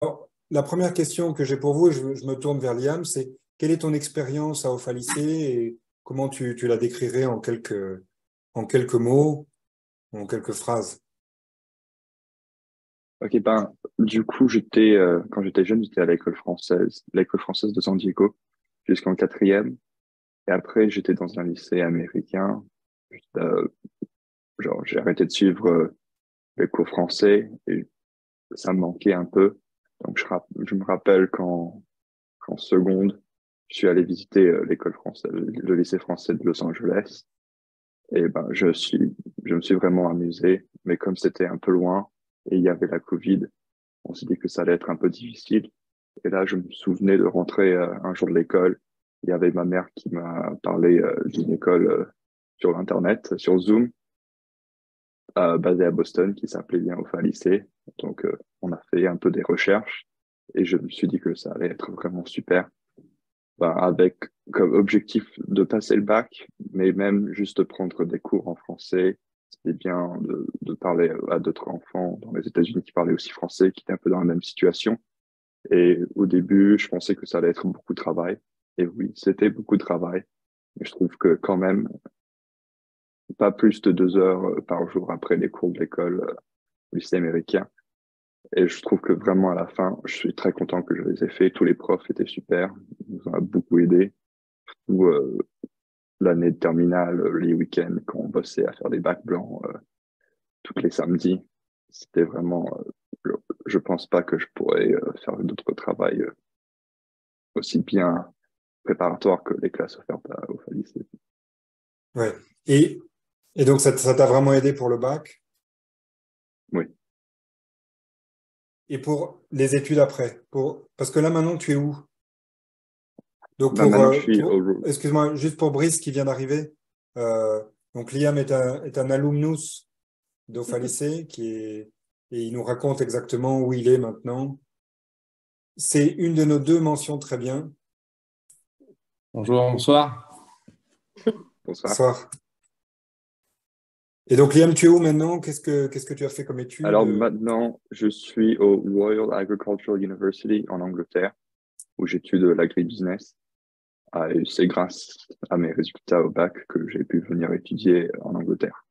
Alors, la première question que j'ai pour vous, et je me tourne vers Liam, c'est quelle est ton expérience à Offa Lycée et comment tu la décrirais en quelques mots, en quelques phrases? Ok, ben, du coup, quand j'étais jeune, j'étais à l'école française de San Diego, jusqu'en quatrième. Et après, j'étais dans un lycée américain. Euh, genre, j'ai arrêté de suivre les cours français et ça me manquait un peu. Donc, je me rappelle qu'en seconde, je suis allé visiter l'école française, le lycée français de Los Angeles. Et ben, je me suis vraiment amusé. Mais comme c'était un peu loin et il y avait la Covid, on s'est dit que ça allait être un peu difficile. Et là, je me souvenais de rentrer un jour de l'école. Il y avait ma mère qui m'a parlé d'une école sur Internet, sur Zoom, basée à Boston, qui s'appelait bien Alpha Lycée. Donc, on a fait un peu des recherches et je me suis dit que ça allait être vraiment super. Ben, avec comme objectif de passer le bac, mais même juste prendre des cours en français. C'était bien de parler à d'autres enfants dans les États-Unis qui parlaient aussi français, qui étaient un peu dans la même situation. Et au début, je pensais que ça allait être beaucoup de travail. Et oui, c'était beaucoup de travail. Mais je trouve que quand même, pas plus de 2 heures par jour après les cours de l'école au lycée américain. Et je trouve que vraiment à la fin, je suis très content que je les ai faits. Tous les profs étaient super, ils nous ont beaucoup aidés. Ou l'année de terminale, les week-ends, quand on bossait à faire des bacs blancs tous les samedis, c'était vraiment. Je pense pas que je pourrais faire d'autres travail aussi bien préparatoire que les classes offertes au lycée. Ouais. Et, et donc, ça t'a vraiment aidé pour le bac Oui. et pour les études après. Parce que là, maintenant, tu es où? Donc, Ben, maintenant, je suis excuse-moi, juste pour Brice qui vient d'arriver. Euh, donc, Liam est un alumnus d'Offa Lycée et il nous raconte exactement où il est maintenant. C'est une de nos deux mentions très bien. Bonjour, bonsoir. bonsoir. Bonsoir. Et donc, Liam, tu es où maintenant? Qu'est-ce que tu as fait comme Alors études? maintenant, je suis au Royal Agricultural University en Angleterre, où j'étudie l'agribusiness. Et c'est grâce à mes résultats au bac que j'ai pu venir étudier en Angleterre.